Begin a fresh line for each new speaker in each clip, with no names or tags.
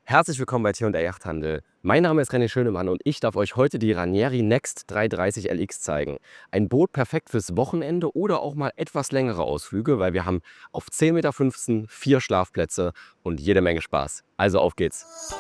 Herzlich willkommen bei T&A Yachthandel. Mein Name ist René Schönemann und ich darf euch heute die Ranieri Next 330 LX zeigen. Ein Boot perfekt fürs Wochenende oder auch mal etwas längere Ausflüge, weil wir haben auf 10,15 Meter 4 Schlafplätze und jede Menge Spaß. Also auf geht's!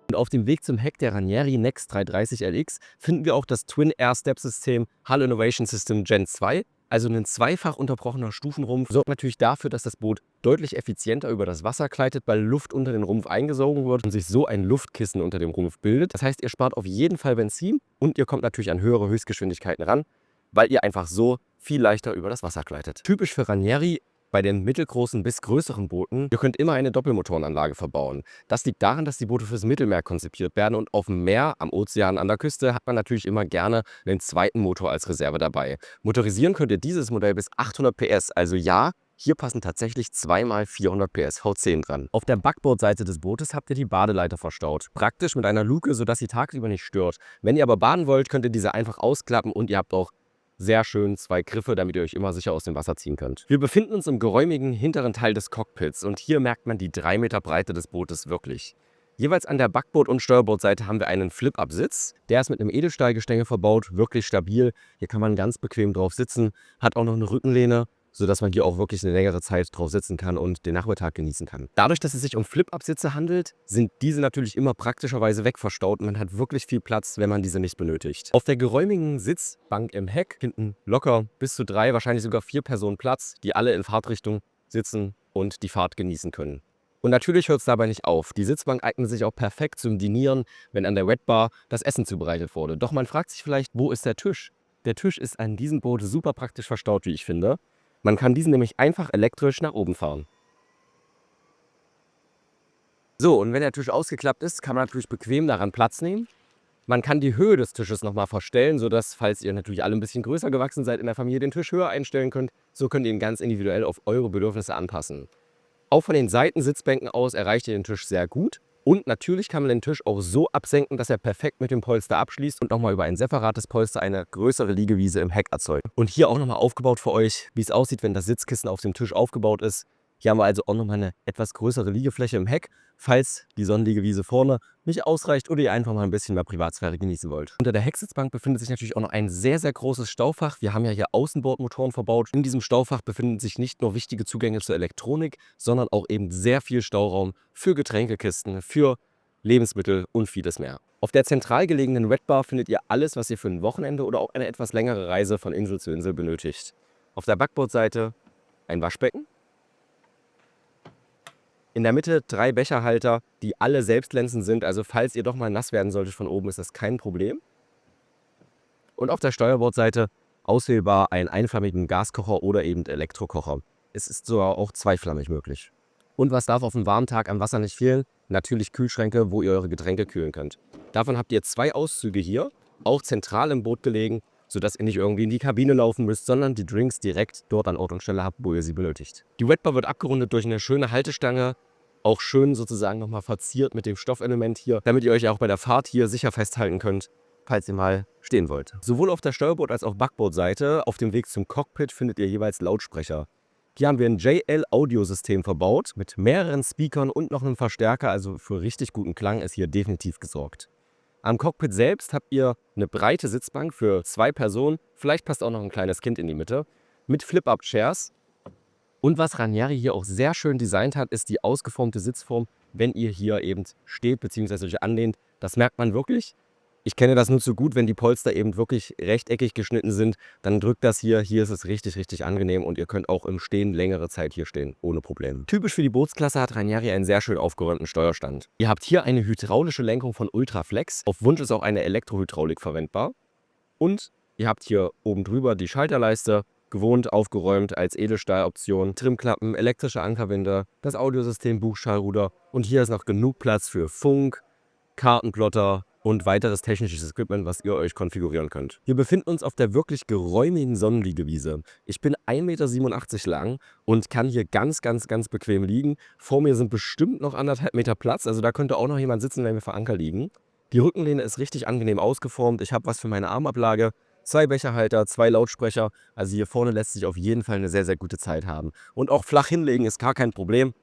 Und auf dem Weg zum Heck der Ranieri Next 330 LX finden wir auch das Twin Air Step System Hull Innovation System Gen 2. Also ein zweifach unterbrochener Stufenrumpf sorgt natürlich dafür, dass das Boot deutlich effizienter über das Wasser gleitet, weil Luft unter den Rumpf eingesogen wird und sich so ein Luftkissen unter dem Rumpf bildet. Das heißt, ihr spart auf jeden Fall Benzin und ihr kommt natürlich an höhere Höchstgeschwindigkeiten ran, weil ihr einfach so viel leichter über das Wasser gleitet. Typisch für Ranieri bei den mittelgroßen bis größeren Booten, ihr könnt immer eine Doppelmotorenanlage verbauen. Das liegt daran, dass die Boote fürs Mittelmeer konzipiert werden und auf dem Meer, am Ozean, an der Küste hat man natürlich immer gerne einen zweiten Motor als Reserve dabei. Motorisieren könnt ihr dieses Modell bis 800 PS, also ja, hier passen tatsächlich 2x 400 PS V10 dran. Auf der Backbordseite des Bootes habt ihr die Badeleiter verstaut. Praktisch mit einer Luke, sodass sie tagsüber nicht stört. Wenn ihr aber baden wollt, könnt ihr diese einfach ausklappen und ihr habt auch sehr schön zwei Griffe, damit ihr euch immer sicher aus dem Wasser ziehen könnt. Wir befinden uns im geräumigen hinteren Teil des Cockpits und hier merkt man die 3 Meter Breite des Bootes wirklich. Jeweils an der Backbord- und Steuerbordseite haben wir einen Flip-Up-Sitz. Der ist mit einem Edelstahlgestänge verbaut, wirklich stabil. Hier kann man ganz bequem drauf sitzen, hat auch noch eine Rückenlehne, sodass man hier auch wirklich eine längere Zeit drauf sitzen kann und den Nachmittag genießen kann. Dadurch, dass es sich um Flip-Up-Sitze handelt, sind diese natürlich immer praktischerweise wegverstaut und man hat wirklich viel Platz, wenn man diese nicht benötigt. Auf der geräumigen Sitzbank im Heck hinten locker bis zu 3, wahrscheinlich sogar 4 Personen Platz, die alle in Fahrtrichtung sitzen und die Fahrt genießen können. Und natürlich hört es dabei nicht auf. Die Sitzbank eignet sich auch perfekt zum Dinieren, wenn an der Wetbar das Essen zubereitet wurde. Doch man fragt sich vielleicht, wo ist der Tisch? Der Tisch ist an diesem Boot super praktisch verstaut, wie ich finde. Man kann diesen nämlich einfach elektrisch nach oben fahren. So, und wenn der Tisch ausgeklappt ist, kann man natürlich bequem daran Platz nehmen. Man kann die Höhe des Tisches nochmal verstellen, sodass, falls ihr natürlich alle ein bisschen größer gewachsen seid in der Familie, den Tisch höher einstellen könnt. So könnt ihr ihn ganz individuell auf eure Bedürfnisse anpassen. Auch von den Seitensitzbänken aus erreicht ihr den Tisch sehr gut. Und natürlich kann man den Tisch auch so absenken, dass er perfekt mit dem Polster abschließt und nochmal über ein separates Polster eine größere Liegewiese im Heck erzeugt. Und hier auch nochmal aufgebaut für euch, wie es aussieht, wenn das Sitzkissen auf dem Tisch aufgebaut ist. Hier haben wir also auch nochmal eine etwas größere Liegefläche im Heck, falls die Sonnenliegewiese vorne nicht ausreicht oder ihr einfach mal ein bisschen mehr Privatsphäre genießen wollt. Unter der Hecksitzbank befindet sich natürlich auch noch ein sehr, sehr großes Staufach. Wir haben ja hier Außenbordmotoren verbaut. In diesem Staufach befinden sich nicht nur wichtige Zugänge zur Elektronik, sondern auch eben sehr viel Stauraum für Getränkekisten, für Lebensmittel und vieles mehr. Auf der zentral gelegenen Wetbar findet ihr alles, was ihr für ein Wochenende oder auch eine etwas längere Reise von Insel zu Insel benötigt. Auf der Backbordseite ein Waschbecken. In der Mitte 3 Becherhalter, die alle selbstglänzend sind, also falls ihr doch mal nass werden solltet von oben, ist das kein Problem. Und auf der Steuerbordseite auswählbar einen einflammigen Gaskocher oder eben Elektrokocher. Es ist sogar auch zweiflammig möglich. Und was darf auf einem warmen Tag am Wasser nicht fehlen? Natürlich Kühlschränke, wo ihr eure Getränke kühlen könnt. Davon habt ihr 2 Auszüge hier, auch zentral im Boot gelegen, sodass ihr nicht irgendwie in die Kabine laufen müsst, sondern die Drinks direkt dort an Ort und Stelle habt, wo ihr sie benötigt. Die Wetbar wird abgerundet durch eine schöne Haltestange, auch schön sozusagen nochmal verziert mit dem Stoffelement hier, damit ihr euch auch bei der Fahrt hier sicher festhalten könnt, falls ihr mal stehen wollt. Sowohl auf der Steuerbord- als auch Backbordseite auf dem Weg zum Cockpit findet ihr jeweils Lautsprecher. Hier haben wir ein JL-Audiosystem verbaut mit mehreren Speakern und noch einem Verstärker, also für richtig guten Klang ist hier definitiv gesorgt. Am Cockpit selbst habt ihr eine breite Sitzbank für 2 Personen, vielleicht passt auch noch ein kleines Kind in die Mitte, mit Flip-Up-Chairs. Und was Ranieri hier auch sehr schön designt hat, ist die ausgeformte Sitzform, wenn ihr hier eben steht bzw. euch anlehnt. Das merkt man wirklich. Ich kenne das nur zu gut, wenn die Polster eben wirklich rechteckig geschnitten sind, dann drückt das hier. Hier ist es richtig, richtig angenehm und ihr könnt auch im Stehen längere Zeit hier stehen, ohne Probleme. Typisch für die Bootsklasse hat Ranieri einen sehr schön aufgeräumten Steuerstand. Ihr habt hier eine hydraulische Lenkung von Ultraflex. Auf Wunsch ist auch eine Elektrohydraulik verwendbar. Und ihr habt hier oben drüber die Schalterleiste, gewohnt aufgeräumt als Edelstahloption, Trimklappen, elektrische Ankerwinde, das Audiosystem, Buchschalruder und hier ist noch genug Platz für Funk, Kartenplotter und weiteres technisches Equipment, was ihr euch konfigurieren könnt. Wir befinden uns auf der wirklich geräumigen Sonnenliegewiese. Ich bin 1,87 Meter lang und kann hier ganz bequem liegen. Vor mir sind bestimmt noch 1,5 Meter Platz, also da könnte auch noch jemand sitzen, wenn wir vor Anker liegen. Die Rückenlehne ist richtig angenehm ausgeformt. Ich habe was für meine Armablage. 2 Becherhalter, 2 Lautsprecher. Also hier vorne lässt sich auf jeden Fall eine sehr, sehr gute Zeit haben. Und auch flach hinlegen ist gar kein Problem.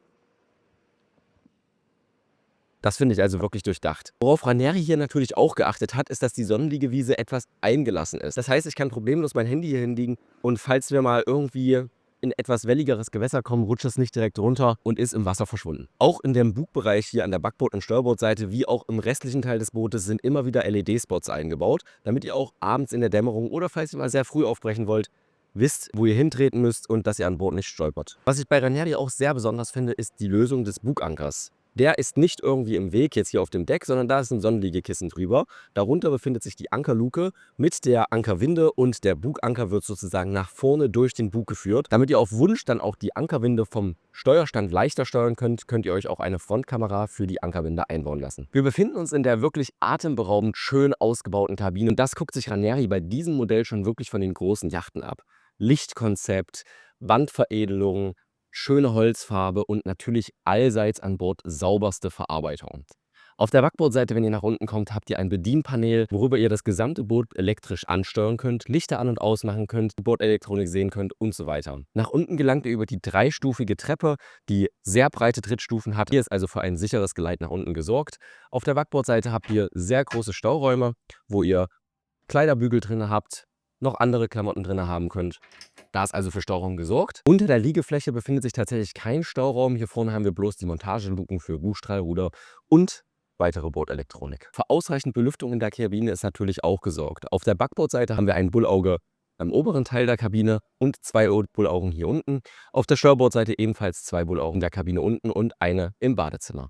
Das finde ich also wirklich durchdacht. Worauf Ranieri hier natürlich auch geachtet hat, ist, dass die Sonnenliegewiese etwas eingelassen ist. Das heißt, ich kann problemlos mein Handy hier hinlegen und falls wir mal irgendwie in etwas welligeres Gewässer kommen, rutscht es nicht direkt runter und ist im Wasser verschwunden. Auch in dem Bugbereich hier an der Backbord- und Steuerbordseite, wie auch im restlichen Teil des Bootes, sind immer wieder LED-Spots eingebaut, damit ihr auch abends in der Dämmerung oder falls ihr mal sehr früh aufbrechen wollt, wisst, wo ihr hintreten müsst und dass ihr an Bord nicht stolpert. Was ich bei Ranieri auch sehr besonders finde, ist die Lösung des Bugankers. Der ist nicht irgendwie im Weg jetzt hier auf dem Deck, sondern da ist ein Sonnenliegekissen drüber. Darunter befindet sich die Ankerluke mit der Ankerwinde und der Buganker wird sozusagen nach vorne durch den Bug geführt. Damit ihr auf Wunsch dann auch die Ankerwinde vom Steuerstand leichter steuern könnt, könnt ihr euch auch eine Frontkamera für die Ankerwinde einbauen lassen. Wir befinden uns in der wirklich atemberaubend schön ausgebauten Kabine und das guckt sich Ranieri bei diesem Modell schon wirklich von den großen Yachten ab. Lichtkonzept, Wandveredelung, schöne Holzfarbe und natürlich allseits an Bord sauberste Verarbeitung. Auf der Backbordseite, wenn ihr nach unten kommt, habt ihr ein Bedienpanel, worüber ihr das gesamte Boot elektrisch ansteuern könnt, Lichter an- und ausmachen könnt, Bordelektronik sehen könnt und so weiter. Nach unten gelangt ihr über die dreistufige Treppe, die sehr breite Trittstufen hat. Hier ist also für ein sicheres Geleit nach unten gesorgt. Auf der Backbordseite habt ihr sehr große Stauräume, wo ihr Kleiderbügel drin habt, noch andere Klamotten drin haben könnt. Da ist also für Stauraum gesorgt. Unter der Liegefläche befindet sich tatsächlich kein Stauraum. Hier vorne haben wir bloß die Montageluken für Bugstrahlruder und weitere Bordelektronik. Für ausreichend Belüftung in der Kabine ist natürlich auch gesorgt. Auf der Backbordseite haben wir ein Bullauge am oberen Teil der Kabine und 2 Bullaugen hier unten. Auf der Steuerbordseite ebenfalls 2 Bullaugen in der Kabine unten und eine im Badezimmer.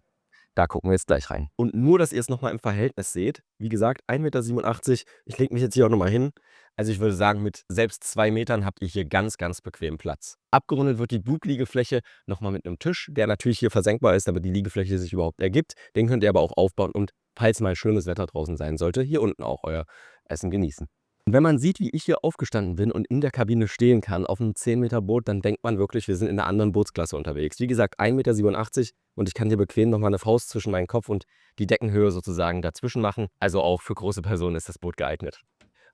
Da gucken wir jetzt gleich rein. Und nur, dass ihr es nochmal im Verhältnis seht. Wie gesagt, 1,87 Meter. Ich lege mich jetzt hier auch nochmal hin. Also ich würde sagen, mit selbst 2 Metern habt ihr hier ganz, ganz bequem Platz. Abgerundet wird die Bugliegefläche nochmal mit einem Tisch, der natürlich hier versenkbar ist, damit die Liegefläche sich überhaupt ergibt. Den könnt ihr aber auch aufbauen und falls mal schönes Wetter draußen sein sollte, hier unten auch euer Essen genießen. Und wenn man sieht, wie ich hier aufgestanden bin und in der Kabine stehen kann auf einem 10 Meter Boot, dann denkt man wirklich, wir sind in einer anderen Bootsklasse unterwegs. Wie gesagt, 1,87 Meter und ich kann hier bequem nochmal eine Faust zwischen meinen Kopf und die Deckenhöhe sozusagen dazwischen machen. Also auch für große Personen ist das Boot geeignet.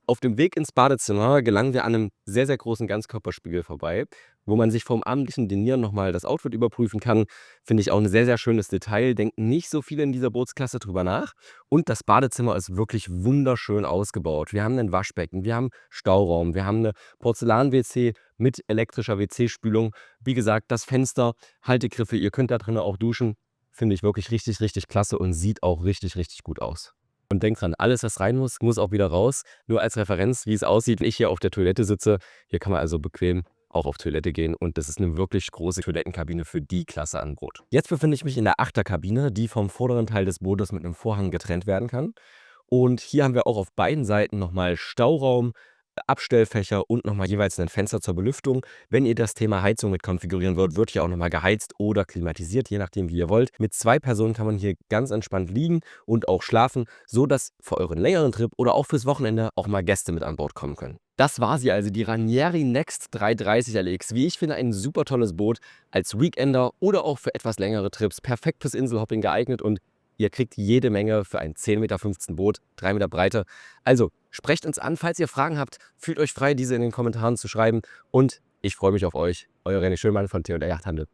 Auf dem Weg ins Badezimmer gelangen wir an einem sehr, sehr großen Ganzkörperspiegel vorbei, wo man sich vorm abendlichen Dinieren nochmal das Outfit überprüfen kann. Finde ich auch ein sehr, sehr schönes Detail. Denken nicht so viele in dieser Bootsklasse drüber nach. Und das Badezimmer ist wirklich wunderschön ausgebaut. Wir haben ein Waschbecken, wir haben Stauraum, wir haben eine Porzellan-WC mit elektrischer WC-Spülung. Wie gesagt, das Fenster, Haltegriffe, ihr könnt da drinnen auch duschen. Finde ich wirklich richtig, richtig klasse und sieht auch richtig, richtig gut aus. Und denkt dran, alles, was rein muss, muss auch wieder raus. Nur als Referenz, wie es aussieht, wenn ich hier auf der Toilette sitze. Hier kann man also bequem auch auf Toilette gehen und das ist eine wirklich große Toilettenkabine für die Klasse an Boot. Jetzt befinde ich mich in der Achterkabine, die vom vorderen Teil des Bootes mit einem Vorhang getrennt werden kann. Und hier haben wir auch auf beiden Seiten nochmal Stauraum, Abstellfächer und nochmal jeweils ein Fenster zur Belüftung. Wenn ihr das Thema Heizung mit konfigurieren wollt, wird hier auch nochmal geheizt oder klimatisiert, je nachdem wie ihr wollt. Mit 2 Personen kann man hier ganz entspannt liegen und auch schlafen, so dass für euren längeren Trip oder auch fürs Wochenende auch mal Gäste mit an Bord kommen können. Das war sie also, die Ranieri Next 330 LX. Wie ich finde, ein super tolles Boot als Weekender oder auch für etwas längere Trips. Perfekt fürs Inselhopping geeignet und ihr kriegt jede Menge für ein 10,15 Meter Boot, 3 Meter Breite. Also sprecht uns an, falls ihr Fragen habt. Fühlt euch frei, diese in den Kommentaren zu schreiben. Und ich freue mich auf euch. Euer René Schönmann von Theo der Yachthandel.